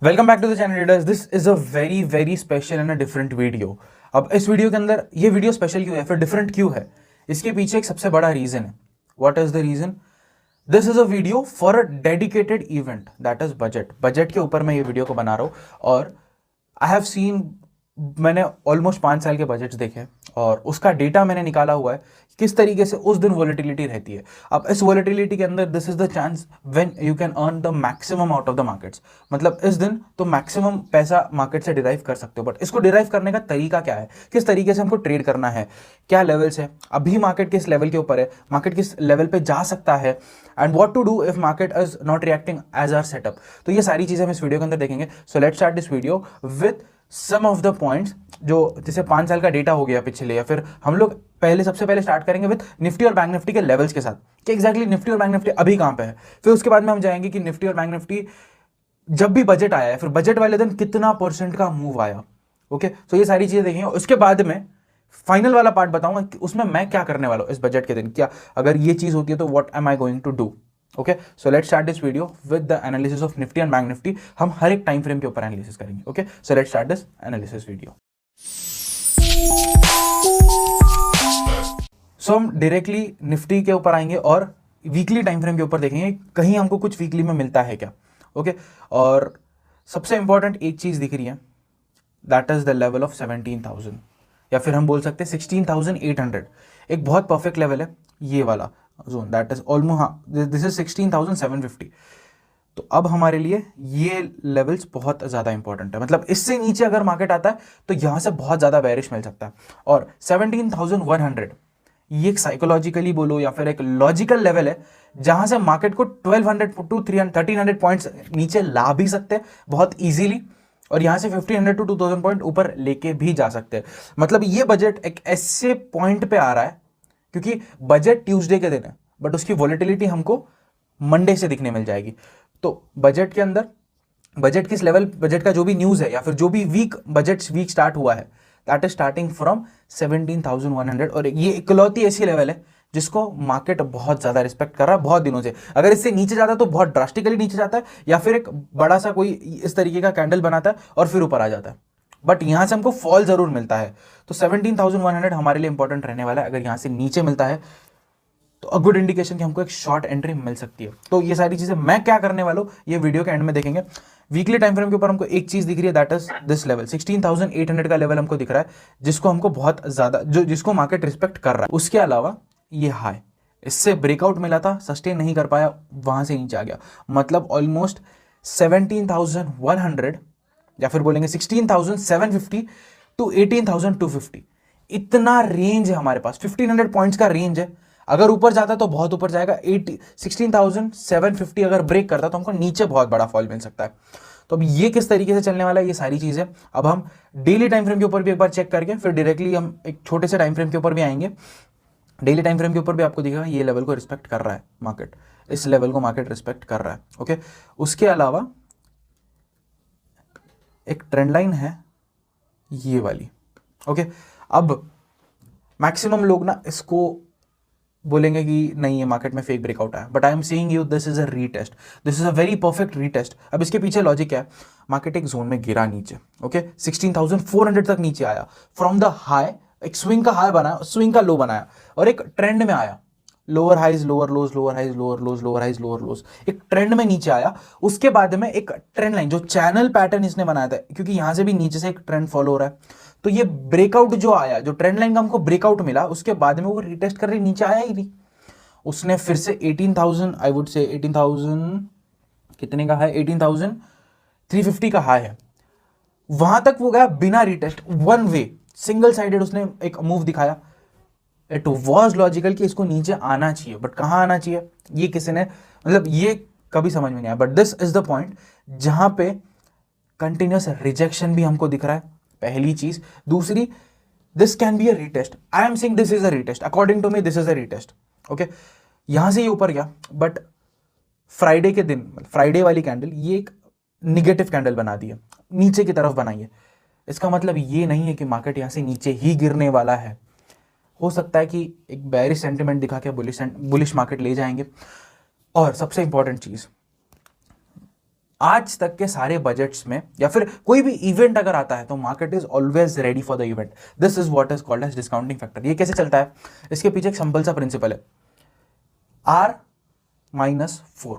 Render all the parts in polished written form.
Welcome back to the channel readers. This is a very special and a different video. अब इस video के अंदर ये video special क्यों है, फिर डिफरेंट क्यों है, इसके पीछे एक सबसे बड़ा रीजन है। What is the reason? This is a video for a dedicated event, that is budget. Budget के ऊपर मैं ये वीडियो को बना रहा हूँ और आई हैव सीन, मैंने ऑलमोस्ट 5 साल के बजट्स देखे और उसका डेटा मैंने निकाला हुआ है किस तरीके से उस दिन वॉलेटिलिटी रहती है। अब इस वॉलेटिलिटी के अंदर this is the chance when you can earn the maximum out of the markets. मतलब इस दिन तो मैक्सिमम पैसा मार्केट से डिराइव कर सकते हो, बट इसको डिराइव करने का तरीका क्या है, किस तरीके से हमको ट्रेड करना है, क्या लेवल्स है, अभी मार्केट किस लेवल के ऊपर है, मार्केट किस लेवल पे जा सकता है, and what to do if market is not reacting as our setup. तो ये सारी चीजें हम इस वीडियो के अंदर देखेंगे। So let's start this video with some of the points जो जैसे 5 साल का डेटा हो गया पिछले, या फिर हम लोग सबसे पहले स्टार्ट करेंगे विद निफ्टी और बैंक निफ्टी के लेवल्स के साथ कि एग्जैक्टली निफ्टी और बैंक निफ्टी अभी कहां पे है। फिर उसके बाद में हम जाएंगे कि निफ्टी और बैंक निफ्टी जब भी बजट आया है, फिर बजट वाले दिन कितना % का मूव आया। ओके, सो ये सारी चीजें देखेंगे। उसके बाद में फाइनल वाला पार्ट बताऊंगा कि उसमें मैं क्या करने वाला हूं इस बजट के दिन, क्या अगर ये चीज होती है तो what am I going to do. Okay, so let's start this video with the analysis of Nifty and bank Nifty. हम हर एक टाइम फ्रेम के ऊपर एनालिसिस करेंगे। Okay, so let's start this analysis video. So हम डायरेक्टली निफ्टी के ऊपर आएंगे और वीकली टाइम फ्रेम के ऊपर देखेंगे कहीं हमको कुछ वीकली में मिलता है क्या। ओके, और सबसे इंपॉर्टेंट एक चीज दिख रही है, that is the level of 17,000, या फिर हम बोल सकते हैं 16,800। एक बहुत परफेक्ट लेवल है ये वाला जोन, दैट इज ऑलमोस्ट, हाँ दिस इज 16,750। तो अब हमारे लिए ये लेवल्स बहुत ज़्यादा इंपॉर्टेंट है। मतलब इससे नीचे अगर मार्केट आता है तो यहां से बहुत ज़्यादा बेरिश मिल सकता है। और 17,100 ये एक साइकोलॉजिकली बोलो या फिर एक लॉजिकल लेवल है जहां से मार्केट को 1200 टू 1300 पॉइंट्स नीचे ला भी सकते हैं बहुत इजीली, और यहां से 1500 टू 2000 पॉइंट ऊपर लेके भी जा सकते हैं। मतलब ये बजट एक ऐसे पॉइंट पे आ रहा है क्योंकि बजट ट्यूसडे के दिन है, बट उसकी वॉलेटिलिटी हमको मंडे से दिखने मिल जाएगी। तो बजट के अंदर, बजट किस लेवल, बजट का जो भी न्यूज है या फिर जो भी बजट वीक स्टार्ट हुआ है, दैट इज स्टार्टिंग फ्रॉम 17,100। और ये इकलौती ऐसी लेवल है जिसको मार्केट बहुत ज्यादा रिस्पेक्ट कर रहा है बहुत दिनों से। अगर इससे नीचे जाता है तो बहुत ड्रास्टिकली नीचे जाता है, या फिर एक बड़ा सा कोई इस तरीके का कैंडल बनाता है और फिर ऊपर आ जाता है, बट यहां से हमको फॉल जरूर मिलता है। तो 17,100 हमारे लिए इंपॉर्टेंट रहने वाला है। अगर यहां से नीचे मिलता है तो अ गुड इंडिकेशन कि हमको एक शॉर्ट एंट्री मिल सकती है। तो ये सारी चीजें मैं क्या करने वाला हूं ये वीडियो के एंड में देखेंगे। वीकली टाइम फ्रेम के ऊपर हमको एक चीज दिख रही है, दैट इज दिस लेवल 16,800 का लेवल हमको दिख रहा है, जिसको हमको बहुत ज्यादा जिसको मार्केट रिस्पेक्ट कर रहा है। उसके अलावा ये हाई, इससे ब्रेकआउट मिला था, सस्टेन नहीं कर पाया, वहां से नीचे आ गया। मतलब ऑलमोस्ट 17,100 या फिर बोलेंगे 16,750 टू 18,250, इतना रेंज है हमारे पास। 1500 पॉइंट्स का रेंज है। अगर ऊपर जाता तो बहुत ऊपर जाएगा, 16,750 अगर ब्रेक करता तो हमको नीचे बहुत बड़ा फॉल मिल सकता है। तो अब ये किस तरीके से चलने वाला है, ये सारी चीजें अब हम डेली टाइम फ्रेम के ऊपर भी एक बार चेक करके फिर डायरेक्टली हम एक छोटे से टाइम फ्रेम के ऊपर भी आएंगे। डेली टाइम फ्रेम के ऊपर भी आपको दिखेगा ये लेवल को रिस्पेक्ट कर रहा है मार्केट, इस लेवल को मार्केट रिस्पेक्ट कर रहा है। ओके, उसके अलावा एक ट्रेंड लाइन है ये वाली। ओके, अब मैक्सिमम लोग ना इसको बोलेंगे कि नहीं ये मार्केट में फेक ब्रेकआउट है, but I am saying you this is a retest, this is a very perfect retest. अब इसके पीछे लॉजिक क्या है, मार्केट एक जोन में गिरा नीचे, ओके 16,400 तक नीचे आया फ्रॉम द हाई, एक स्विंग का हाई बनाया, स्विंग का लो बनाया और एक ट्रेंड में आया, lower highs lower lows, lower highs lower lows, lower highs lower lows, एक ट्रेंड में नीचे आया। उसके बाद में एक ट्रेंड लाइन जो चैनल पैटर्न इसने बनाया था, क्योंकि यहां से भी नीचे से एक ट्रेंड फॉलो हो रहा है, तो ये ब्रेकआउट जो आया, जो ट्रेंड लाइन का हमको ब्रेकआउट मिला, उसके बाद में वो रिटेस्ट कर रही, नीचे आया ही नहीं। उसने फिर से 18,000, आई वुड से 18,000 कितने का है, 18,350 का हाई है, वहां तक वो गया बिना retest, one way single sided उसने एक मूव दिखाया। इट वॉज लॉजिकल कि इसको नीचे आना चाहिए, बट कहां आना चाहिए ये किसी ने, मतलब ये कभी समझ में नहीं आया। But this is the point जहां पे कंटिन्यूस रिजेक्शन भी हमको दिख रहा है, पहली चीज। दूसरी, this can be a retest, I am saying this is a retest, according to me this is a retest. Okay, यहां से ये ऊपर गया, बट फ्राइडे के दिन, फ्राइडे वाली कैंडल ये एक निगेटिव कैंडल बना दी है, नीचे की तरफ बनाई है। इसका मतलब ये नहीं है कि मार्केट यहां से नीचे ही गिरने वाला है। हो सकता है कि एक बेरिश सेंटिमेंट दिखा के बुलिश मार्केट ले जाएंगे। और सबसे इंपॉर्टेंट चीज, आज तक के सारे बजट्स में या फिर कोई भी इवेंट अगर आता है तो market is always ready for the event. This is what is called as discounting factor. ये कैसे चलता है, इसके पीछे एक सिंपल सा प्रिंसिपल है, R-4.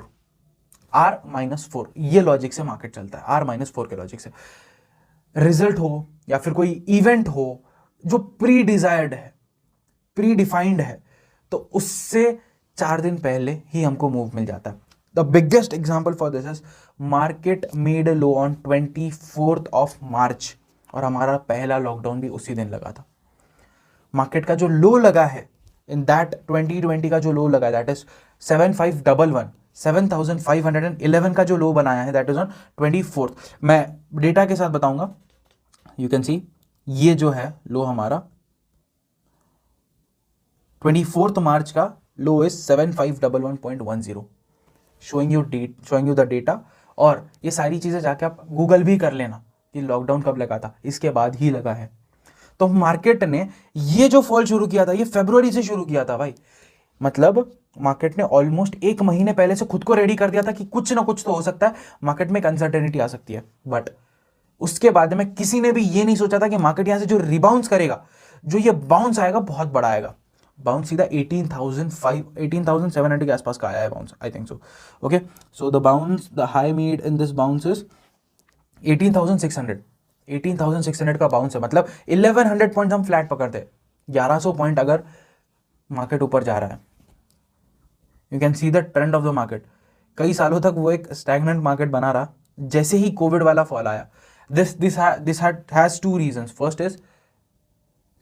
R-4 ये लॉजिक से मार्केट चलता है. R-4 के लॉजिक से रिजल्ट हो या फिर कोई इवेंट हो जो प्री डिजायर्ड है, प्री डिफाइंड है, तो उससे 4 दिन पहले ही हमको मूव मिल जाता है. The biggest example for this is market made low on 24th of March और हमारा पहला लॉकडाउन भी उसी दिन लगा था. मार्केट का जो लो लगा है इन दैट 2020 का जो लो लगा दैट इज 7511, 7511 का जो लो बनाया है दैट इज ऑन 24th. मैं डेटा के साथ बताऊंगा. यू कैन सी ये जो है लो हमारा 24th March का low is 7511.10, showing you the data. और ये सारी चीजें जाके आप गूगल भी कर लेना कि लॉकडाउन कब लगा था, इसके बाद ही लगा है. तो मार्केट ने ये जो फॉल शुरू किया था ये फरवरी से शुरू किया था भाई. मतलब मार्केट ने ऑलमोस्ट 1 महीने पहले से खुद को रेडी कर दिया था कि कुछ ना कुछ तो हो सकता है, मार्केट में एक अनसर्टेनिटी आ सकती है. बट उसके बाद में किसी ने भी ये नहीं सोचा था कि मार्केट यहां से जो रिबाउंस करेगा, जो ये बाउंस आएगा बहुत बड़ा आएगा. बाउंस सीधा 18,700 के आसपास का आया है bounce, I think so. Okay, so the bounce, the high made in this bounce is 18,600 का बाउंस है. मतलब 1100 पॉइंट हम फ्लैट पकड़ते हैं. 1100 पॉइंट अगर मार्केट ऊपर जा रहा है, you can see the trend of the market. कई सालों तक वो एक स्टैग्नेंट मार्केट बना रहा. जैसे ही कोविड वाला फॉल आया, this has 2 reasons. First is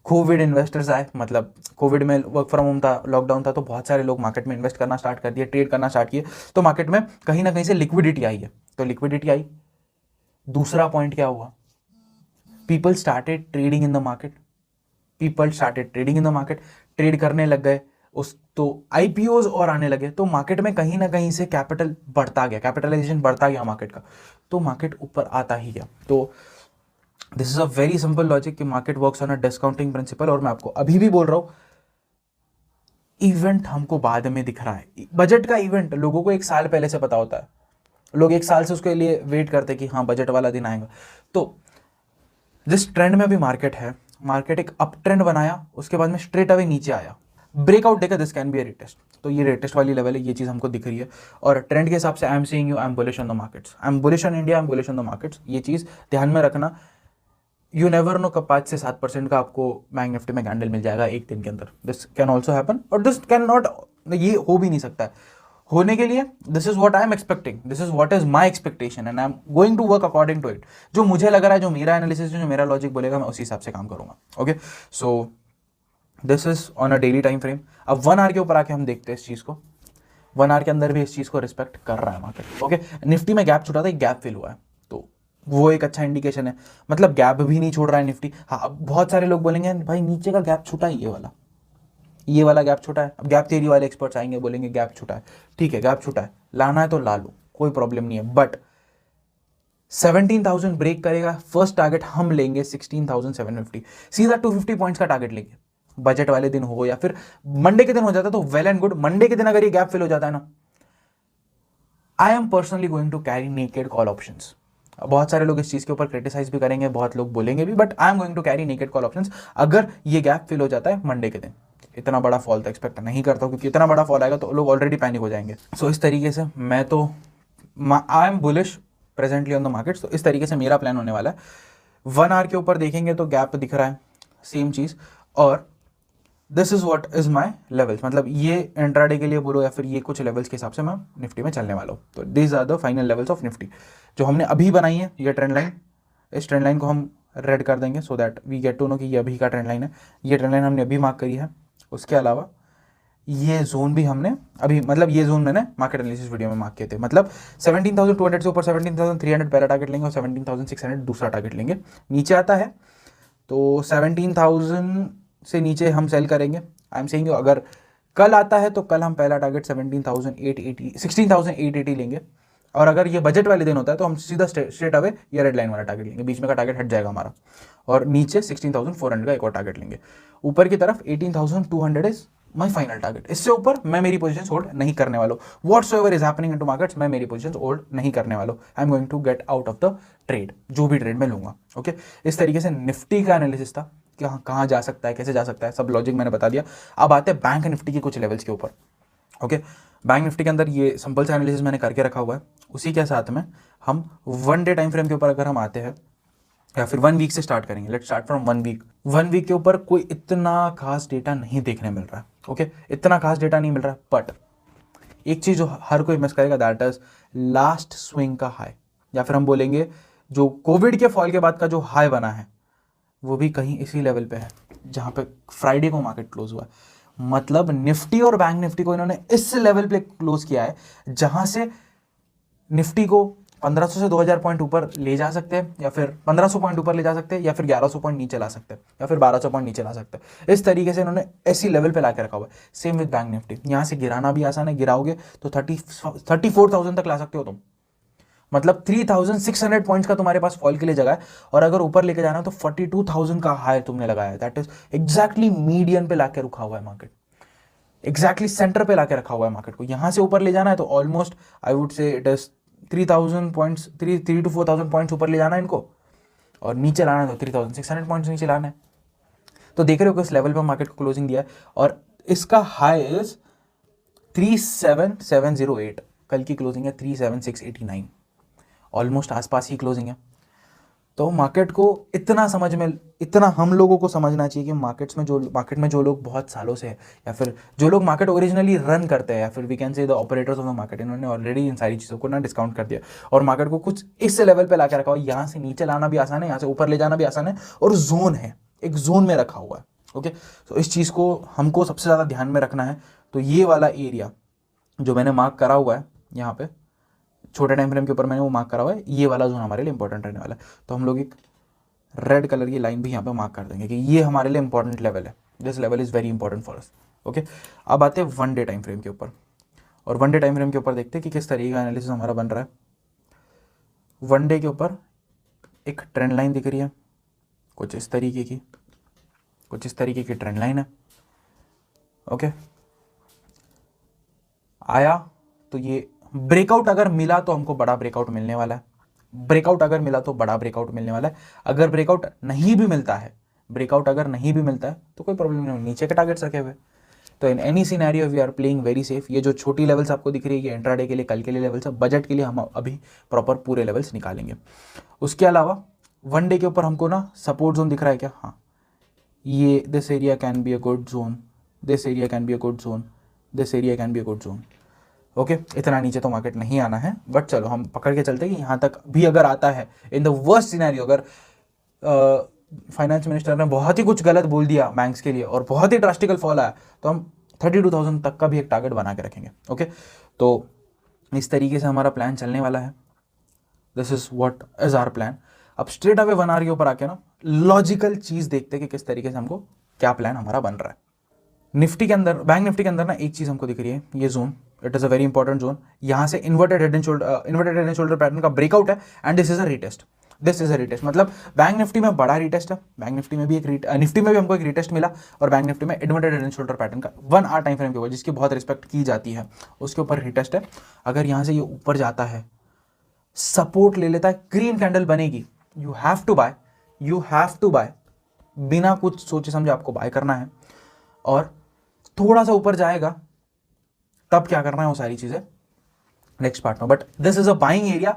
Covid investors आए, मतलब कोविड में वर्क फ्रॉम होम था, लॉकडाउन था, तो बहुत सारे लोग मार्केट में इन्वेस्ट करना स्टार्ट कर दिए, ट्रेड करना स्टार्ट किए. तो मार्केट में कहीं ना कहीं से लिक्विडिटी आई है. तो लिक्विडिटी आई. दूसरा पॉइंट क्या हुआ, people started trading in the market. Trade करने लग गए उस, तो आईपीओज और आने लगे. तो मार्केट में कहीं ना कहीं से कैपिटल बढ़ता गया, कैपिटलाइजेशन बढ़ता गया मार्केट का, तो मार्केट ऊपर आता ही गया. तो this is a very simple logic कि market works on a discounting principle. और मैं आपको अभी भी बोल रहा हूं, इवेंट हमको बाद में दिख रहा है. बजट का इवेंट लोगों को 1 साल पहले से पता होता है. लोग 1 साल से उसके लिए वेट करते हैं कि हाँ बजट वाला दिन आएगा. तो जिस ट्रेंड में अभी मार्केट है, मार्केट एक अप ट्रेंड बनाया, उसके बाद में स्ट्रेट अवे नीचे आया, ब्रेकआउट देगा, this can be a retest. तो ये रिटेस्ट वाली लेवल है, ये चीज हमको दिख रही है. और ट्रेंड के हिसाब से I am seeing you, I am bullish on the markets, I am bullish on India, I am bullish on the markets. ये चीज ध्यान में रखना. यू नेवर नो कब 5 से 7% का आपको बैंक निफ्टी में कैंडल मिल जाएगा एक दिन के अंदर. दिस कैन ऑल्सो हैपन और दिस कैन नॉट, ये हो भी नहीं सकता है. होने के लिए this is what I am expecting, this is what is my expectation and I am going to work according to it. जो मुझे लग रहा है, जो मेरा एनालिसिस, जो मेरा लॉजिक बोलेगा, मैं उसी हिसाब से काम करूंगा. Okay, so this is on a daily time frame. अब 1 आवर के ऊपर आके हम देखते हैं इस चीज को. 1 आवर के अंदर भी इस चीज को रिस्पेक्ट कर रहा है मार्केट. ओके, निफ्टी में गैप छूटा था, एक गैप फिल हुआ है, तो वो एक अच्छा इंडिकेशन है. मतलब गैप भी नहीं छोड़ रहा है निफ्टी. हाँ, बहुत सारे लोग बोलेंगे भाई नीचे का गैप छूटा है, ये वाला गैप छूटा है. अब गैप थियरी वाले एक्सपर्ट्स आएंगे, बोलेंगे गैप छूटा है. ठीक है, गैप छूटा है, लाना है तो ला लो, कोई प्रॉब्लम नहीं है. बट 17,000 ब्रेक करेगा. फर्स्ट टारगेट हम लेंगे 16,750, सीधा 250 पॉइंट्स का टारगेट लेंगे. बजट वाले दिन हो या फिर मंडे के दिन हो जाता तो वेल एंड गुड. मंडे के दिन अगर ये गैप फिल हो जाता है ना, I am personally going to carry naked call options. बहुत सारे लोग इस चीज के ऊपर क्रिटिसाइज भी करेंगे, बहुत लोग बोलेंगे भी, but I am going to carry naked call options अगर ये गैप फिल हो जाता है मंडे के दिन. इतना बड़ा फॉल तो एक्सपेक्ट नहीं करता हूं, क्योंकि इतना बड़ा फॉल आएगा तो लोग ऑलरेडी पैनिक हो जाएंगे. सो इस तरीके से मैं तो I M bullish presently on the market. तो इस तरीके से मेरा प्लान होने वाला है. 1 आवर के ऊपर देखेंगे तो गैप दिख रहा है, सेम चीज. और this is what is my levels. मतलब ये इंट्राडे के लिए बोलो या फिर ये कुछ लेवल्स के हिसाब से मैं निफ्टी में चलने वाला हूँ. तो this are the final levels of Nifty जो हमने अभी बनाई है. ये ट्रेंड लाइन, इस ट्रेंड लाइन को हम रेड कर देंगे so that we get to know कि ये अभी का ट्रेंड लाइन है. ये ट्रेंड लाइन हमने अभी मार्क करी है. उसके अलावा ये जोन भी हमने अभी, मतलब ये जोन मैंने मार्केट एनालिसिस वीडियो में मार्क किए थे. मतलब 17,200 से ऊपर 17,300 पहला टारगेट लेंगे और 17,600 दूसरा टारगेट लेंगे. नीचे आता है तो 17,000 से नीचे हम सेल करेंगे. आई एम सेइंग अगर कल आता है तो कल हम पहला टारगेट 16,880 लेंगे. और अगर ये बजट वाले दिन होता है तो हम सीधा स्ट्रेट अवे ये रेड लाइन वाला टारगेट लेंगे. बीच में का टारगेट हट जाएगा हमारा. और नीचे 16,400 का एक और टारगेट लेंगे. ऊपर की तरफ 18,200 इज माई फाइनल टारगेट। इससे ऊपर मैं मेरी पोजीशन होल्ड नहीं करने वाला हूं। Whatsoever is happening into markets, मैं मेरी पोजीशन होल्ड नहीं करने वाला हूं। I am going to get out of the trade, जो भी ट्रेड मैं लूंगा। ओके, इस तरीके से निफ्टी का एनालिसिस था कि कहाँ जा सकता है, कैसे जा सकता है, सब लॉजिक मैंने बता दिया। अब आते हैं बैंक निफ्टी के कुछ लेवल्स के ऊपर। ओके, बैंक निफ्टी के अंदर ये सिंपल सा एनालिसिस मैंने करके रखा हुआ है। उसी के साथ में हम 1 डे टाइम फ्रेम के ऊपर अगर हम आते हैं, या फिर 1 वीक से स्टार्ट करेंगे। Let's start from 1 week. 1 week के ऊपर कोई इतना खास डेटा नहीं देखने मिल रहा है। ओके, इतना खास डेटा नहीं मिल रहा है, बट एक चीज जो हर कोई मिस करेगा, दैट इज लास्ट स्विंग का हाई, या फिर हम बोलेंगे जो कोविड के फॉल के बाद का जो हाई बना है, वो भी कहीं इसी लेवल पे है जहां पे फ्राइडे को मार्केट क्लोज हुआ है। मतलब निफ्टी और बैंक निफ्टी को इन्होंने इस लेवल पे क्लोज किया है जहां से निफ्टी को 1500 से 2000 पॉइंट ऊपर ले जा सकते हैं, या फिर 1500 पॉइंट ऊपर ले जा सकते हैं, या फिर 1100 पॉइंट नीचे ला सकते हैं, या फिर 1200 पॉइंट नीचे ला सकते हैं। इस तरीके से इन्होंने ऐसी लेवल पे लाके रखा हुआ है। सेम विद बैंक निफ्टी, यहां से गिराना भी आसान है, गिराओगे तो 34,000 तक ला सकते हो तुम। मतलब 3600 पॉइंट्स का तुम्हारे पास फॉल के लिए जगह है, और अगर ऊपर लेके जाना तो 42,000 का हाई तुमने लगाया है। दैट इज एग्जैक्टली मीडियन पे लाके रुका हुआ है मार्केट, एग्जैक्टली सेंटर पे लाके रखा हुआ है मार्केट को। यहां से ऊपर ले जाना है तो almost I would say it is 3000 points, 3 to 4000 points ऊपर ले जाना है इनको, और नीचे लाना है तो 3600 पॉइंट्स नीचे लाना है। तो देख रहे हो किस लेवल पे मार्केट को क्लोजिंग दिया है, और इसका हाई इज 37708, कल की क्लोजिंग है 37689, ऑलमोस्ट आसपास ही क्लोजिंग है। तो मार्केट को इतना हम लोगों को समझना चाहिए कि मार्केट में जो लोग बहुत सालों से है, या फिर जो लोग मार्केट ओरिजिनली रन करते हैं, या फिर we can say the operators of the market, इन्होंने ऑलरेडी इन सारी चीज़ों को ना डिस्काउंट कर दिया और मार्केट को कुछ इस लेवल पे लाकर रखा हुआ है। यहाँ से नीचे लाना भी आसान है, यहाँ से ऊपर ले जाना भी आसान है, और जोन है, एक जोन में रखा हुआ है। ओके, तो इस चीज़ को हमको सबसे ज़्यादा ध्यान में रखना है। तो ये वाला एरिया जो मैंने मार्क करा हुआ है यहाँ पे छोटे टाइम फ्रेम के ऊपर, मैंने वो मार्क करा हुआ है, ये वाला जोन हमारे लिए इंपॉर्टेंट रहने वाला है। तो हम लोग एक रेड कलर की लाइन भी यहाँ पे मार्क कर देंगे कि ये हमारे लिए इंपॉर्टेंट लेवल है, this level is very important for us. Okay, अब आते हैं 1 डे टाइम फ्रेम के ऊपर, और 1 डे टाइम फ्रेम के ऊपर देखते हैं कि किस तरीके का एनालिसिस हमारा बन रहा है। 1 डे के ऊपर एक ट्रेंड लाइन दिख रही है, कुछ इस तरीके की ट्रेंड लाइन है। ओके, आया तो ये ब्रेकआउट अगर मिला तो हमको बड़ा ब्रेकआउट मिलने वाला है, ब्रेकआउट अगर मिला तो बड़ा ब्रेकआउट मिलने वाला है। अगर ब्रेकआउट नहीं भी मिलता है तो कोई प्रॉब्लम नहीं, नीचे के टारगेट्स रखे हुए। तो in any scenario we are playing very safe. ये जो छोटी लेवल्स आपको दिख रही है, ये इंट्राडे के लिए, कल के लिए लेवल्स है, बजट के लिए हम अभी प्रॉपर पूरे लेवल्स निकालेंगे। उसके अलावा 1 डे के ऊपर हमको ना सपोर्ट जोन दिख रहा है क्या? हाँ, ये this area can be a good zone, this area can be a good zone, this area can be a good zone. Okay, इतना नीचे तो मार्केट नहीं आना है, बट चलो हम पकड़ के चलते हैं कि यहाँ तक भी अगर आता है, इन द वर्स्ट सिनेरियो अगर फाइनेंस मिनिस्टर ने बहुत ही कुछ गलत बोल दिया बैंक्स के लिए और बहुत ही ड्रास्टिकल फॉल आया, तो हम 32,000 तक का भी एक टारगेट बना के रखेंगे। ओके, तो इस तरीके से हमारा प्लान चलने वाला है। This is what is our plan. अब स्ट्रेट अवे 1 आवर के ऊपर आके ना लॉजिकल चीज देखते कि किस तरीके से हमको क्या प्लान हमारा बन रहा है। निफ्टी के अंदर, बैंक निफ्टी के अंदर ना एक चीज हमको दिख रही है, ये zone, it is a very important zone. यहाँ से inverted head and shoulder pattern का ब्रेकआउट है, and this is a retest. मतलब बैंक निफ्टी में बड़ा रीटेस्ट है, बैंक निफ्टी में भी निफ्टी में भी हमको एक रीटेस्ट मिला, और बैंक निफ्टी में inverted head and shoulder pattern का 1 आवर टाइम फ्रेम के ऊपर, जिसकी बहुत रिस्पेक्ट की जाती है, उसके ऊपर रीटेस्ट है। अगर यहाँ से ये ऊपर जाता है, सपोर्ट ले लेता है, ग्रीन कैंडल बनेगी, यू हैव टू बाय, बिना कुछ सोचे समझे आपको बाय करना है। और थोड़ा सा ऊपर जाएगा तब क्या करना है, वो सारी चीजें नेक्स्ट पार्ट में। But this is a buying area,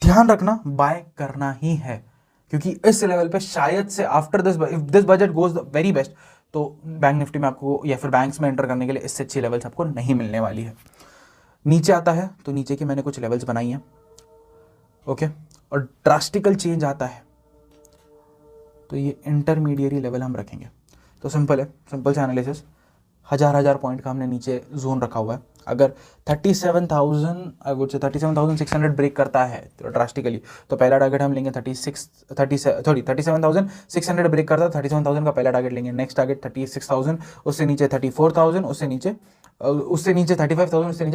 ध्यान रखना बाय करना ही है, क्योंकि इस लेवल पे शायद से after this, if this budget goes very best, तो बैंक निफ्टी में आपको या फिर बैंक्स में एंटर करने के लिए इससे अच्छी लेवल्स आपको नहीं मिलने वाली है। नीचे आता है तो नीचे की मैंने कुछ लेवल्स बनाई हैं। ओके, और ड्रास्टिकल चेंज आता है तो ये इंटरमीडिएरी लेवल हम रखेंगे। तो सिंपल है, सिंपल सा एनालिसिस, हजार पॉइंट का हमने नीचे जोन रखा हुआ है। अगर 37,600 ब्रेक करता है तो ड्रास्टिकली, तो पहला टारगेट हम लेंगे 37,600 ब्रेक करता है, 37,000 का पहला टारगेट लेंगे। नेक्स्ट टारगेट 36,000, उससे नीचे 34,000, उससे नीचे 35,000, उससे नीचे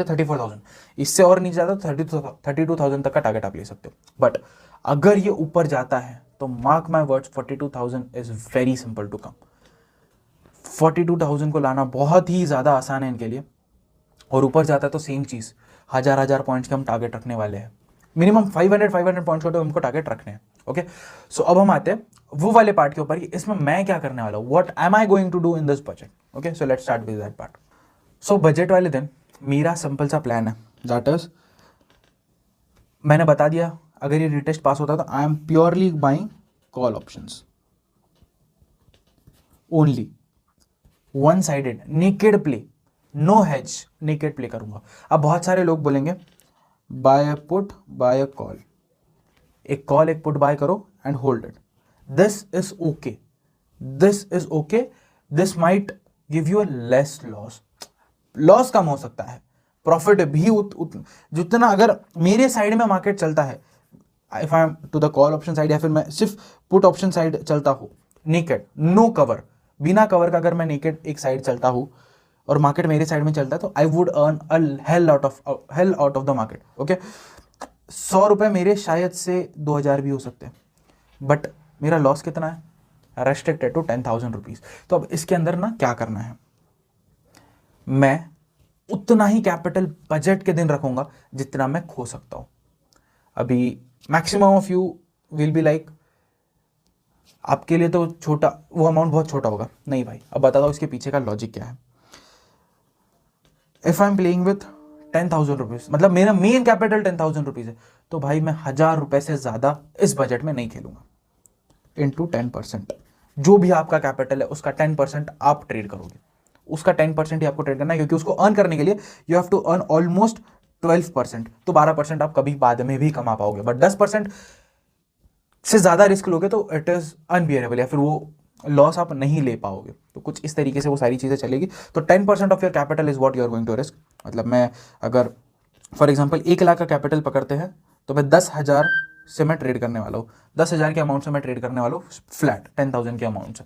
34,000, इससे और नीचे जाता तो 32,000 तक का टारगेट आप ले सकते हो। बट अगर ये ऊपर जाता है तो mark my words, 42,000 is very simple to come, 42,000 को लाना बहुत ही ज़्यादा आसान है इनके लिए, और ऊपर जाता है तो सेम चीज़, हज़ार पॉइंट्स के हम टारगेट रखने वाले हैं, मिनिमम 500 पॉइंट्स का तो हमको टारगेट रखने हैं। ओके, सो अब हम आते हैं वो वाले पार्ट के ऊपर, इसमें मैं क्या करने वाला हूँ, what am I going to do in this budget. Okay, so let's start with that part. So budget वाले दिन मेरा सिंपल सा प्लान है, दैट इज, मैंने बता दिया अगर ये रिटेस्ट पास होता है तो I am purely buying call options only, one sided naked play, no hedge, naked play करूंगा। अब बहुत सारे लोग बोलेंगे buy a put buy a call, एक कॉल एक पुट बाय करो and hold it, this is okay, this is okay, this might give you a less loss, loss कम हो सकता है, प्रॉफिट भी जितना अगर मेरे साइड में मार्केट चलता है, if I am to the call option side या फिर मैं सिर्फ पुट ऑप्शन साइड चलता हूँ, नेकेड, नो कवर, बिना कवर का अगर मैं नेकेड एक साइड चलता हूँ और मार्केट मेरे साइड में चलता है तो I would earn a hell out of the market. Okay, 100 रुपये मेरे शायद से 2,000 भी हो सकते हैं, बट मेरा लॉस कितना है, रेस्ट्रिक्टेड टू 10,000 रुपीज। तो अब इसके अंदर ना क्या करना है, मैं उतना ही कैपिटल बजट के दिन रखूंगा जितना मैं खो सकता हूं। अभी maximum of you will be like, आपके लिए तो छोटा, वो अमाउंट बहुत छोटा होगा। नहीं भाई, अब बताता हूं इसके पीछे का लॉजिक क्या है। If I am playing with 10,000 rupees, मतलब मेरा मेन कैपिटल 10,000 रुपीज है, तो भाई मैं 1,000 रुपए से ज्यादा इस बजट में नहीं खेलूंगा। इंटू 10%, जो भी आपका कैपिटल है उसका 10% आप ट्रेड करोगे, उसका 10% ही आपको ट्रेड करना है, क्योंकि उसको अर्न करने के लिए you have to earn almost 12%, तो 12% आप कभी बाद में भी कमा पाओगे, बट 10% से ज्यादा रिस्क लोगे तो इट इज अनबियरेबल, या फिर वो लॉस आप नहीं ले पाओगे। तो कुछ इस तरीके से वो सारी चीजें चलेगी। तो 10% of your capital is what you are going to risk. मतलब मैं अगर फॉर एग्जांपल 1,00,000 का कैपिटल पकड़ते हैं तो मैं 10,000 से मैं ट्रेड करने वाला हूँ, 10,000 के अमाउंट से मैं ट्रेड करने वाला हूँ फ्लैट 10,000 के अमाउंट से।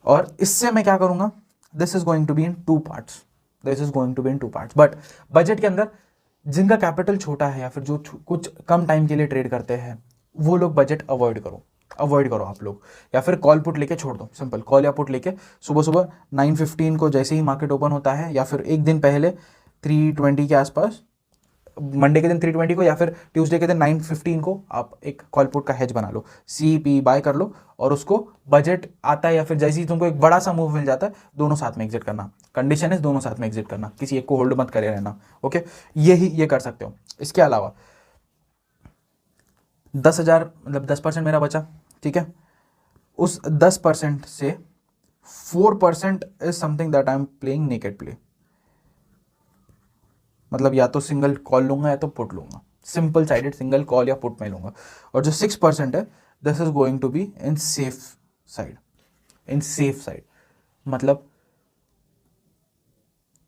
और इससे मैं क्या करूंगा, this is going to be in 2 parts, this is going to be in 2 parts. But budget के अंदर जिनका कैपिटल छोटा है या फिर जो कुछ कम टाइम के लिए ट्रेड करते हैं, वो लोग बजट अवॉइड करो आप लोग, या फिर कॉल पुट लेके छोड़ दो। सिंपल कॉल या पुट लेके सुबह सुबह 9:15 को जैसे ही मार्केट ओपन होता है, या फिर एक दिन पहले 3:20 के आसपास, मंडे के दिन 3:20 को या फिर ट्यूसडे के दिन 9:15 को आप एक कॉल पुट का हेज बना लो, CP बाय कर लो, और उसको बजट आता है या फिर जैसे ही तुमको एक बड़ा सा मूव मिल जाता है, दोनों साथ में एग्जिट करना। कंडीशन है दोनों साथ में एग्जिट करना, किसी एक को होल्ड मत करे रहना। ओके, ये कर सकते हो। इसके अलावा 10,000 मतलब 10% मेरा बचा, ठीक है, उस 10% से 4% is something that I am playing naked play, मतलब या तो सिंगल कॉल लूंगा या तो पुट लूंगा, simple sided single call or put में लूंगा। और जो 6% है, this is going to be in safe side, in safe side. मतलब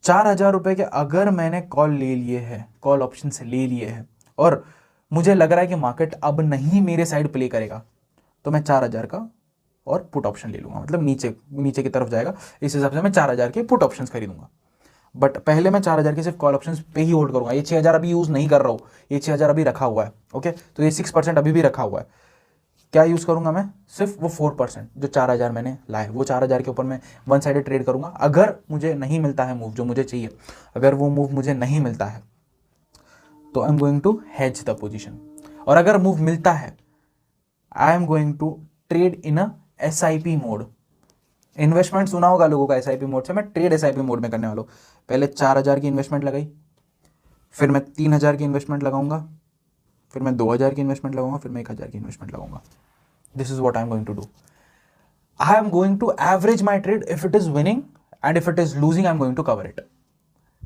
4,000 रुपए के अगर मैंने कॉल ले लिए हैं, कॉल ऑप्शन से ले लिए हैं, और मुझे लग रहा है कि मार्केट अब नहीं मेरे साइड प्ले करेगा, तो मैं 4,000 का और पुट ऑप्शन ले लूंगा, मतलब नीचे की तरफ जाएगा, इस हिसाब से मैं 4,000 के पुट ऑप्शंस खरीदूंगा। बट पहले मैं 4,000 के सिर्फ कॉल ऑप्शंस पे ही होल्ड करूंगा। ये 6,000 अभी यूज नहीं कर रहा हूं, ये 6,000 अभी रखा हुआ है। ओके, तो ये 6% अभी भी रखा हुआ है। क्या यूज करूंगा मैं, सिर्फ वो 4% जो 4,000 मैंने लाए, वो 4,000 के ऊपर मैं वन साइडेड ट्रेड करूंगा। अगर मुझे नहीं मिलता है मूव जो मुझे चाहिए, अगर वो मूव मुझे नहीं मिलता है, तो I am going to hedge the position. और अगर मूव मिलता है, I am going to trade in a SIP mode. Investment सुना होगा लोगों का SIP मोड से, मैं ट्रेड SIP मोड में करने वाला हूँ। पहले 4,000 की इन्वेस्टमेंट लगाई, फिर मैं 3,000 की इन्वेस्टमेंट लगाऊंगा, फिर मैं 2,000 की इन्वेस्टमेंट लगाऊंगा, फिर मैं 1,000 की इन्वेस्टमेंट लगाऊंगा। This is what I am going to do. I am going to average my trade, if it is winning and if it is losing I am going to cover it.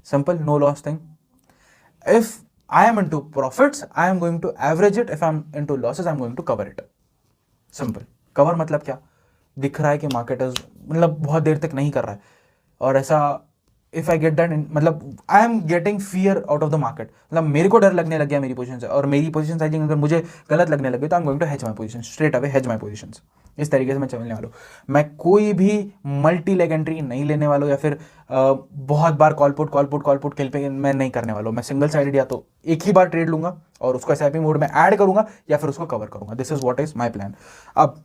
Simple, no loss thing. If I am into profits, I am going to average it, if I am into losses I am going to cover it. Simple. Cover मतलब क्या, दिख रहा है कि market मतलब बहुत देर तक नहीं कर रहा है, और ऐसा इफ आई गेट दैट, मतलब I am getting fear out of the market, मतलब मेरे को डर लगने लग गया मेरी पोजीशन से, और मेरी पोजीशन साइजिंग अगर मुझे गलत लगने लगे तो I am going to hedge my position, straight away hedge my position. इस तरीके से मैं चलने वाला हूँ। मैं कोई भी मल्टी लेग एंट्री नहीं लेने वाला हूँ, या फिर बहुत बार कॉल पुट खेल पे मैं नहीं करने वाला हूँ। मैं सिंगल साइडेड या तो एक ही बार ट्रेड लूंगा और उसको SIP मोड में ऐड करूंगा, या फिर उसको कवर करूंगा। This is what is my plan. अब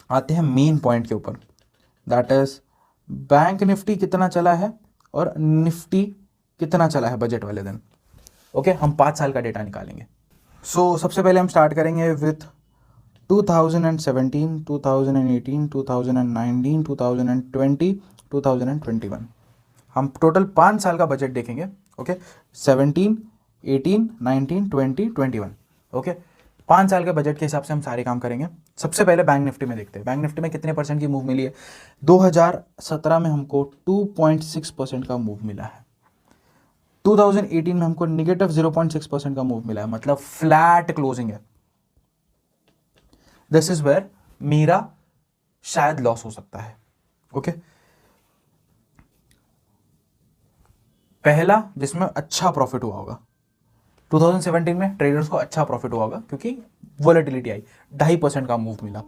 आते हैं मेन पॉइंट के ऊपर, दैट इज बैंक निफ्टी कितना चला है और निफ्टी कितना चला है बजट वाले दिन। ओके, हम 5 साल का डेटा निकालेंगे। सो सबसे पहले हम स्टार्ट करेंगे विथ 2017, 2018, 2019, 2020, 2021। हम टोटल 5 साल का बजट देखेंगे। ओके, 17, 18, 19, 20, 21। ओके, 5 साल के बजट के हिसाब से हम सारे काम करेंगे। सबसे पहले बैंक निफ्टी में देखते हैं, बैंक निफ्टी में कितने परसेंट की मूव मिली है। 2017 में हमको 2.6% का मूव मिला है। 2018 में हमको -0.6% का मूव मिला है, मतलब फ्लैट क्लोजिंग है। दिस इज वेयर मेरा शायद लॉस हो सकता है। ओके, पहला जिसमें अच्छा प्रॉफिट हुआ होगा, 2017 में ट्रेडर्स को अच्छा प्रॉफिट हुआ होगा क्योंकि वॉलेटिलिटी आई, 2.5% का मूव मिला।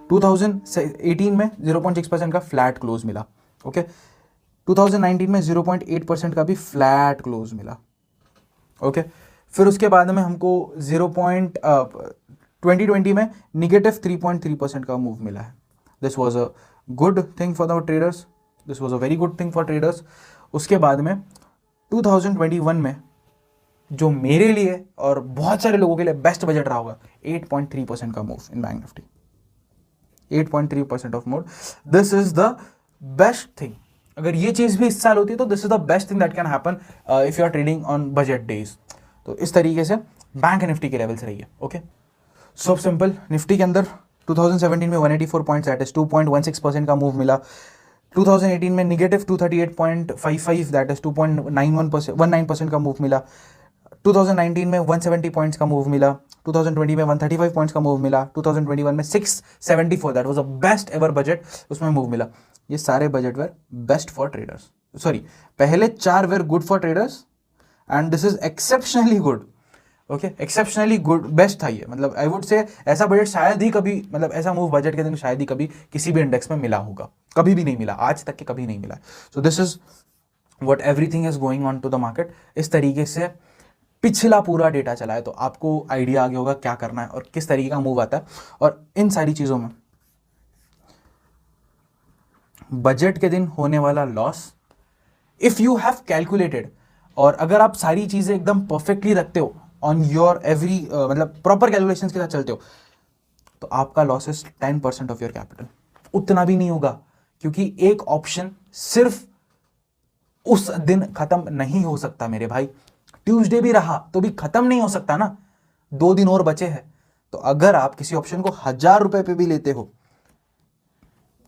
2018 में 0.6% का फ्लैट क्लोज मिला। ओके, 2019 में 0.8% का भी फ्लैट क्लोज मिला। ओके, फिर उसके बाद में हमको 2020 में -3.3% का मूव मिला है। This was a good thing for the traders, this was a very good thing for traders. उसके बाद में 2021 में जो मेरे लिए और बहुत सारे लोगों के लिए बेस्ट बजट रहा होगा, 8.3% का move in bank Nifty, 8.3% of move. This is the best thing. अगर ये चीज भी इस साल होती है तो this is the best thing that can happen if you are trading on budget days. तो इस तरीके से बैंक निफ्टी के लेवल्स रही है। ओके, सो सिंपल, निफ्टी के अंदर 2017 में 184 पॉइंट्स, दैट इज 2.16% का मूव मिला। 2018 में -238.55, दैट इज 2.19% का मूव मिला। 2019 में 170 पॉइंट्स का मूव मिला। 2020 में 135 पॉइंट्स का मूव मिला। 2021 में 674, that was a best ever budget, उसमें मूव मिला। ये सारे budget were best for traders, sorry पहले 4 were good for traders and this is exceptionally good. Okay, exceptionally good, best था ये। मतलब आई वुड से ऐसा बजट शायद ही कभी, मतलब ऐसा मूव बजट के दिन शायद ही कभी किसी भी इंडेक्स में मिला होगा, कभी भी नहीं मिला, आज तक के कभी नहीं मिला। So this is what everything is going on to the market. इस तरीके से पिछला पूरा डेटा चला है, तो आपको आइडिया आ गया होगा क्या करना है और किस तरीके का मूव आता है। और इन सारी चीजों में बजट के दिन होने वाला loss, if you have calculated, और अगर आप सारी चीजें एकदम परफेक्टली रखते हो ऑन योर एवरी, मतलब प्रॉपर कैलकुलेशंस के साथ चलते हो, तो आपका loss is 10% of your capital. उतना भी नहीं होगा क्योंकि एक ऑप्शन सिर्फ उस दिन खत्म नहीं हो सकता मेरे भाई। ट्यूसडे भी रहा तो भी खत्म नहीं हो सकता ना, 2 दिन और बचे हैं। तो अगर आप किसी ऑप्शन को 1000 रुपए पे भी लेते हो,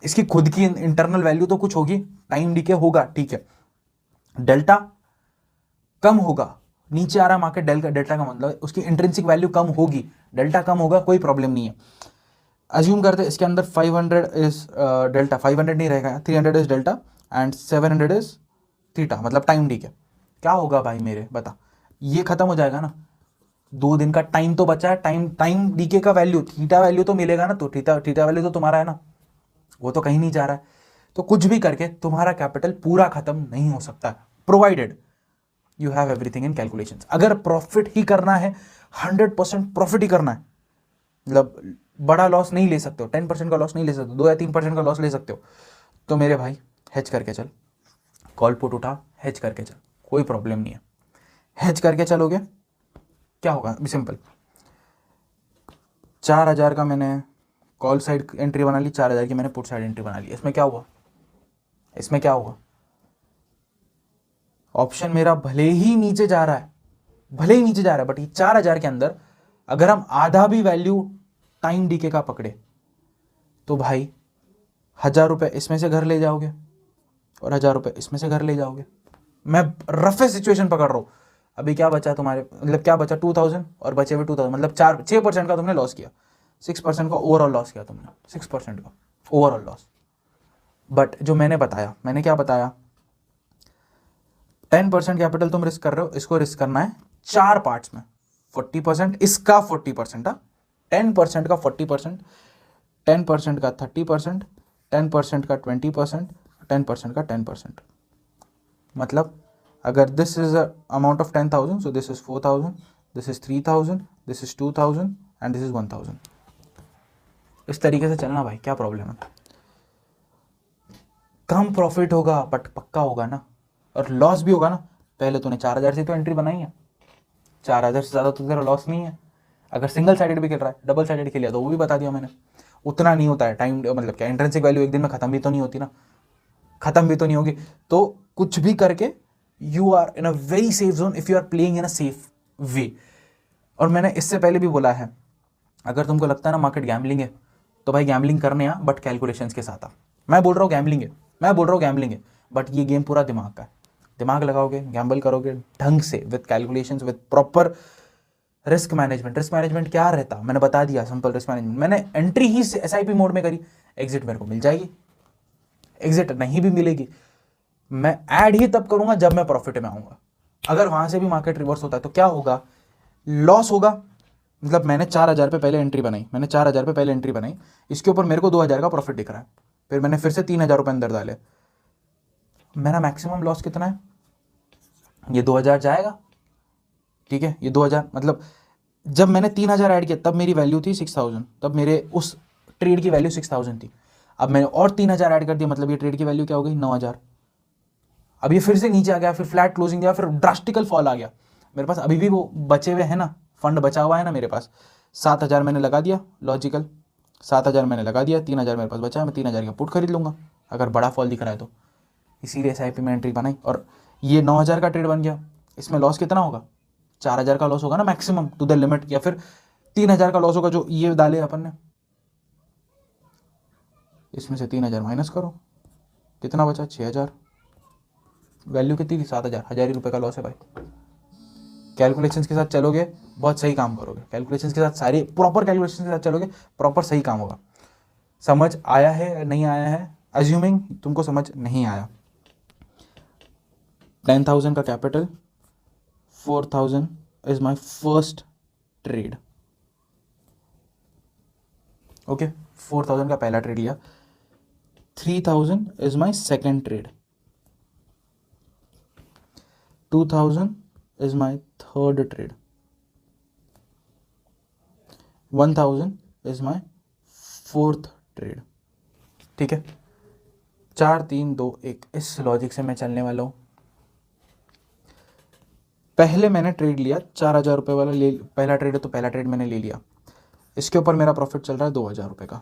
इसकी खुद की इंटरनल वैल्यू तो कुछ होगी, टाइम डीके होगा, ठीक है, डेल्टा कम होगा, नीचे आ रहा मार्केट, डेल्टा का मतलब उसकी इंट्रिंसिक वैल्यू कम होगी, डेल्टा कम होगा, कोई प्रॉब्लम नहीं है। अज्यूम करते हैं इसके अंदर 500 इज डेल्टा, 500 नहीं रहेगा, 300 is delta and 700 is theta, मतलब टाइम डी के। क्या होगा भाई मेरे, बता, ये खत्म हो जाएगा ना, 2 दिन का टाइम तो बचा है, टाइम डीके का वैल्यू, थीटा वैल्यू तो मिलेगा ना, तो थीटा वैल्यू तो तुम्हारा है ना, वो तो कहीं नहीं जा रहा है। तो कुछ भी करके तुम्हारा कैपिटल पूरा खत्म नहीं हो सकता, provided you have everything in calculations. अगर प्रॉफिट ही करना है, 100% प्रॉफिट ही करना है, मतलब बड़ा लॉस नहीं ले सकते हो, 10% का लॉस नहीं ले सकते हो, 2 या 3% का लॉस ले सकते हो, तो मेरे भाई हेज करके चल, कॉल पुट उठा, हेज करके चल, कोई प्रॉब्लम नहीं है। हेज करके चलोगे क्या होगा, सिंपल, 4000 का मैंने कॉल साइड एंट्री बना ली, 4000 की मैंने पुट साइड एंट्री बना ली। इसमें क्या हुआ, इसमें क्या होगा, ऑप्शन मेरा भले ही नीचे जा रहा है, भले ही नीचे जा रहा है, बट ये 4000 के अंदर अगर हम आधा भी वैल्यू टाइम डीके का पकड़े तो भाई 1000 रुपए इसमें से घर ले जाओगे और 1000 रुपए इसमें से घर ले जाओगे। मैं रफे सिचुएशन पकड़ रहा हूं। अभी क्या बचा तुम्हारे, मतलब क्या बचा, 2000 और बचे हुए 2000, मतलब 6% का तुमने लॉस किया, 6% का ओवरऑल लॉस किया तुमने, 6% का ओवरऑल लॉस। बट जो मैंने बताया, मैंने क्या बताया, 10% कैपिटल तुम रिस्क कर रहे हो, इसको रिस्क करना है 4 पार्ट्स में, 40% इसका 40%, 10% का 40%, 10% का 30%, 10% का 20%, 10% का 10%। मतलब अगर this is amount of 10,000, so this is 4,000, this is 3,000, this is 2,000 and this is 1,000। इस तरीके से चलना भाई, क्या प्रॉब्लम है। कम प्रॉफिट होगा बट पक्का होगा ना, और लॉस भी होगा ना। पहले तूने 4,000 से तो एंट्री बनाई है, 4,000 से ज़्यादा तो तेरा लॉस नहीं है। अगर सिंगल साइडेड भी खेल रहा है, डबल साइडेड खेलिया तो वो भी बता दिया मैंने, उतना नहीं होता है टाइम, मतलब क्या इंट्रिंसिक वैल्यू एक दिन में खत्म भी तो नहीं होती ना, खत्म भी तो नहीं होगी। तो कुछ भी करके you are in a very safe zone if you are playing in a safe way. और मैंने इससे पहले भी बोला है, अगर तुमको लगता है ना मार्केट गैम्बलिंग है, तो भाई गैम्बलिंग करने आ, बट कैलकुलेशंस के साथ आ। मैं बोल रहा हूँ गैम्बलिंग है, मैं बोल रहा हूँ गैम्बलिंग है, बट ये गेम पूरा दिमाग का है। दिमाग लगाओगे, गैम्बल करोगे ढंग से, with calculations, with proper risk management. Risk management क्या रहता, मैंने बता दिया, सिंपल रिस्क मैनेजमेंट। मैंने एंट्री ही SIP मोड में करी, एग्जिट मेरे को मिल जाएगी, एग्जिट नहीं भी मिलेगी, मैं ऐड ही तब करूंगा जब मैं प्रॉफिट में आऊंगा। अगर वहां से भी मार्केट रिवर्स होता है तो क्या होगा, लॉस होगा। मतलब मैंने 4,000 पे पहले एंट्री बनाई, मैंने 4,000 पे पहले एंट्री बनाई, इसके ऊपर मेरे को 2,000 का प्रॉफिट दिख रहा है, फिर मैंने फिर से 3,000 रुपये अंदर डाले, मेरा मैक्सिमम लॉस कितना है, ये 2,000 जाएगा, ठीक है। ये 2,000 मतलब जब मैंने 3,000 ऐड किया तब मेरी वैल्यू थी 6,000, तब मेरे उस ट्रेड की वैल्यू 6,000 थी। अब मैंने और 3,000 ऐड कर दिया, मतलब ये ट्रेड की वैल्यू क्या हो गई, 9,000। अब ये फिर से नीचे आ गया, फिर फ्लैट क्लोजिंग दिया, फिर ड्रास्टिकल फॉल आ गया। मेरे पास अभी भी वो बचे हुए हैं ना, फंड बचा हुआ है ना मेरे पास, 7,000 मैंने लगा दिया, लॉजिकल 7,000 मैंने लगा दिया, 3,000 मेरे पास बचा है, मैं 3,000 का पुट खरीद लूँगा अगर बड़ा फॉल दिख रहा है तो। इसीलिए SIP में एंट्री बनाई, और ये 9,000 का ट्रेड बन गया। इसमें लॉस कितना होगा, 4,000 का लॉस होगा ना मैक्सिमम टू द लिमिट, या फिर 3,000 का लॉस होगा जो ये डाले अपन ने। इसमें से 3,000 माइनस करो, कितना बचा, 6,000। वैल्यू कितनी थी, 7,000, 1,000 ही रुपये का लॉस है भाई। कैलकुलेशंस के साथ चलोगे बहुत सही काम करोगे, कैलकुलेशंस के साथ, सारी प्रॉपर कैलकुलेशन के साथ चलोगे, प्रॉपर सही काम होगा। समझ आया है नहीं आया है, अज्यूमिंग तुमको समझ नहीं आया। 10,000 का capital, 4,000 is my first trade, okay. 4,000 का पहला ट्रेड लिया, 3,000 is my second trade, 2,000 is my third trade, 1,000 is my fourth trade, ठीक है। 4 3 2 1 इस लॉजिक से मैं चलने वाला हूँ। पहले मैंने ट्रेड लिया 4,000 रुपये वाला, पहला ट्रेड है तो पहला ट्रेड मैंने ले लिया, इसके ऊपर मेरा प्रॉफिट चल रहा है 2,000 रुपये का।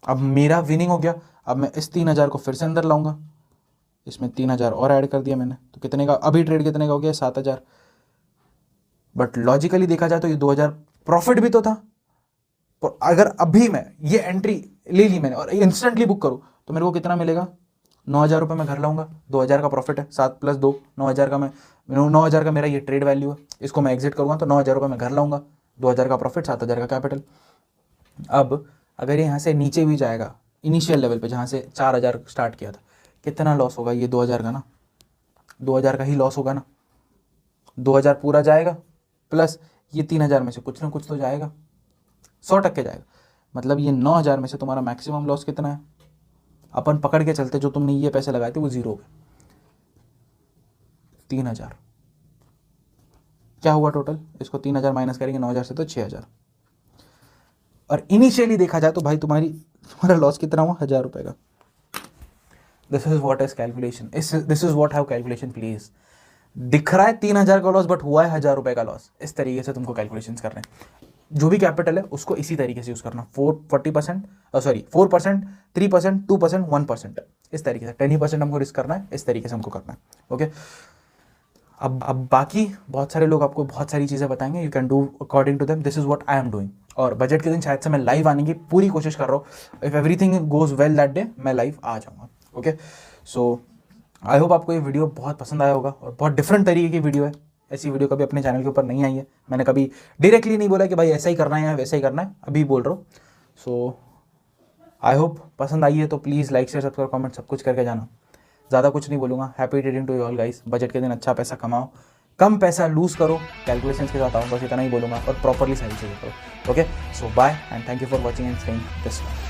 अब मेरा विनिंग हो गया, अब मैं इस 3,000 को फिर से अंदर लाऊंगा, इसमें 3,000 और ऐड कर दिया मैंने, तो कितने का अभी ट्रेड कितने का हो गया, 7,000। बट लॉजिकली देखा जाए तो ये 2,000 प्रॉफिट भी तो था। तो अगर अभी मैं ये एंट्री ले ली मैंने और इंस्टेंटली बुक करूँ तो मेरे को कितना मिलेगा, 9,000 रुपये मैं घर लाऊंगा, 2,000 का प्रॉफिट है, 7 + 2 9,000 का, मैं 9,000 का मेरा ये ट्रेड वैल्यू है, इसको मैं एग्जिट करूँगा तो 9,000 रुपये मैं घर लाऊंगा, 2,000 का प्रॉफिट, 7,000 का कैपिटल। अब अगर ये यहाँ से नीचे भी जाएगा इनिशियल लेवल पे जहाँ से 4,000 स्टार्ट किया था, कितना लॉस होगा, ये 2,000 का ना, 2,000 का ही लॉस होगा ना, 2,000 पूरा जाएगा प्लस ये 3,000 में से कुछ ना कुछ तो जाएगा, 100% जाएगा। मतलब ये 9,000 में से तुम्हारा मैक्सिमम लॉस कितना है, अपन पकड़ के चलते जो तुमने ये पैसे लगाए थे वो 0 हो गए, 3,000 क्या हुआ टोटल, इसको 3,000 माइनस करेंगे 9,000 से तो 6,000। और इनिशियली देखा जाए तो भाई तुम्हारा लॉस कितना हुआ, 1,000 रुपये का। This is what is calculation, this is what how calculation please. दिख रहा है 3,000 का लॉस बट हुआ है 1,000 रुपये का लॉस। इस तरीके से तुमको कैलकुलेशन करना है, जो भी कैपिटल है उसको इसी तरीके से यूज करना, 4%, 3%, 2%, 1%, इस तरीके से 10% हमको रिस्क करना है, इस तरीके से हमको करना है, ओके। अब बाकी बहुत सारे लोग आपको बहुत सारी चीज़ें बताएंगे, you can do according to them, this is what I am doing. और बजट के दिन शायद से मैं लाइव आने की पूरी कोशिश कर रहा हूँ, if everything goes well that day मैं लाइव आ जाऊँगा, ओके। सो आई होप आपको ये वीडियो बहुत पसंद आया होगा, और बहुत डिफरेंट तरीके की वीडियो है, ऐसी वीडियो कभी अपने चैनल के ऊपर नहीं आई है। मैंने कभी डायरेक्टली नहीं बोला कि भाई ऐसा ही करना है या वैसा ही करना है, अभी बोल रहा हूँ। सो आई होप पसंद आई है तो please like share subscribe comment सब कुछ करके जाना, ज़्यादा कुछ नहीं बोलूँगा। Happy trading to you all guys, budget के दिन अच्छा पैसा कमाओ, कम पैसा लूज़ करो, कैलकुलेशंस के साथ आओ, बस इतना ही बोलूँगा, और प्रॉपरली सारी चीज़ें करो, okay. So bye and thank you for watching and staying this one.